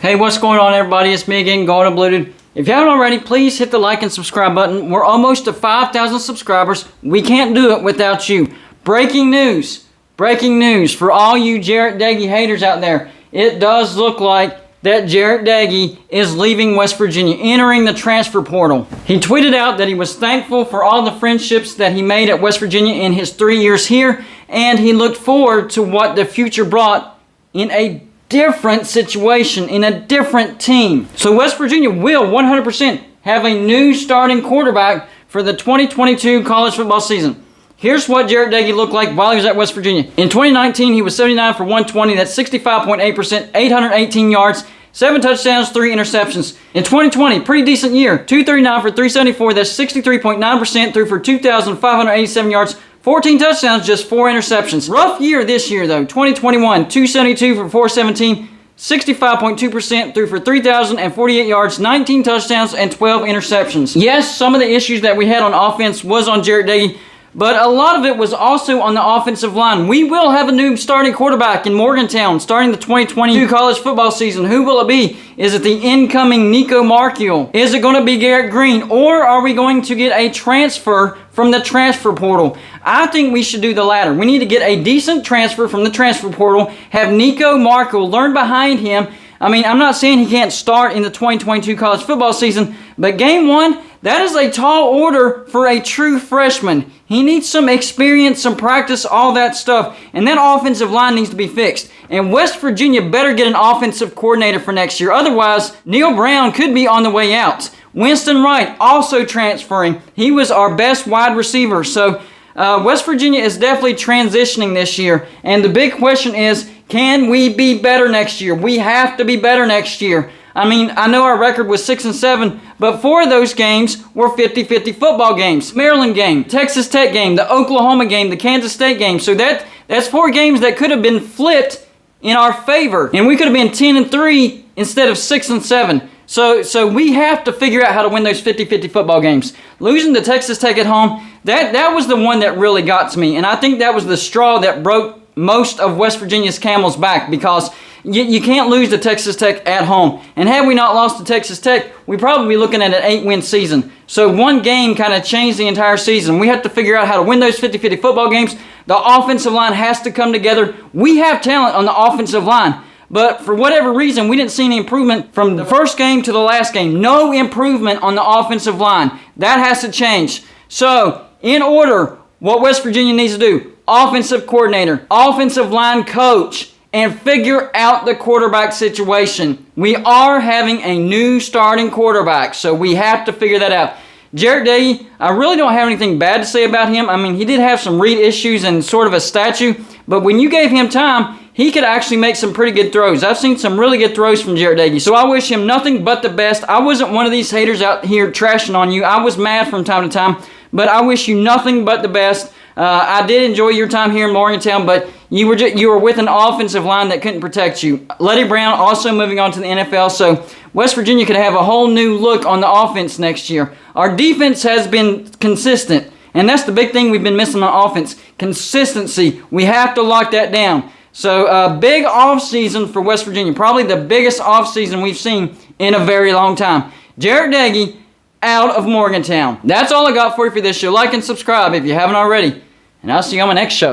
Hey, what's going on, everybody? It's me again, Golden Blooded. If you haven't already, please hit the like and subscribe button. We're almost to 5,000 subscribers. We can't do it without you. Breaking news for all you Jarret Doege haters out there. It does look like that Jarret Doege is leaving West Virginia, entering the transfer portal. He tweeted out that he was thankful for all the friendships that he made at West Virginia in his 3 years here, and he looked forward to what the future brought in a different situation, in a different team. So West Virginia will 100% have a new starting quarterback for the 2022 college football season. Here's what Jarret Doege looked like while he was at West Virginia. In 2019, he was 79 for 120. That's 65.8%, 818 yards, 7 touchdowns, 3 interceptions. In 2020, pretty decent year. 239 for 374. That's 63.9%, threw for 2,587 yards, 14 touchdowns, just 4 interceptions. Rough year this year, though. 2021, 272 for 417, 65.2%, threw for 3,048 yards, 19 touchdowns, and 12 interceptions. Yes, some of the issues that we had on offense was on Jarret Doege, but a lot of it was also on the offensive line. We will have a new starting quarterback in Morgantown starting the 2022 college football season. Who will it be? Is it the incoming Nico Markiel? Is it going to be Garrett Green? Or are we going to get a transfer from the transfer portal? I think we should do the latter. We need to get a decent transfer from the transfer portal, have Nico Markiel learn behind him. I mean, I'm not saying he can't start in the 2022 college football season, but game one, that is a tall order for a true freshman. He needs some experience, some practice, all that stuff. And that offensive line needs to be fixed. And West Virginia better get an offensive coordinator for next year. Otherwise, Neil Brown could be on the way out. Winston Wright also transferring. He was our best wide receiver. So West Virginia is definitely transitioning this year. And the big question is, can we be better next year? We have to be better next year. I mean, I know our record was 6-7, but 4 of those games were 50-50 football games. Maryland game, Texas Tech game, the Oklahoma game, the Kansas State game. So that's 4 games that could have been flipped in our favor. And we could have been 10-3 instead of 6-7. So we have to figure out how to win those 50-50 football games. Losing to Texas Tech at home, that was the one that really got to me. And I think that was the straw that broke most of West Virginia's camel's back, because you can't lose to Texas Tech at home. And had we not lost to Texas Tech, we'd probably be looking at an 8-win season. So one game kind of changed the entire season. We have to figure out how to win those 50-50 football games. The offensive line has to come together. We have talent on the offensive line, but for whatever reason, we didn't see any improvement from the first game to the last game. No improvement on the offensive line. That has to change. So, in order, what West Virginia needs to do: offensive coordinator, offensive line coach, and figure out the quarterback situation. We are having a new starting quarterback, so we have to figure that out. Jarret Doege, I really don't have anything bad to say about him. I mean, he did have some read issues and sort of a statue, but when you gave him time, he could actually make some pretty good throws. I've seen some really good throws from Jarret Doege, so I wish him nothing but the best. I wasn't one of these haters out here trashing on you. I was mad from time to time, but I wish you nothing but the best. I did enjoy your time here in Morgantown, but you were with an offensive line that couldn't protect you. Letty Brown also moving on to the NFL, so West Virginia could have a whole new look on the offense next year. Our defense has been consistent, and that's the big thing we've been missing on offense: consistency. We have to lock that down. So big offseason for West Virginia, probably the biggest offseason we've seen in a very long time. Jarret Doege out of Morgantown. That's all I got for you for this show. Like and subscribe if you haven't already. And I'll see you on my next show.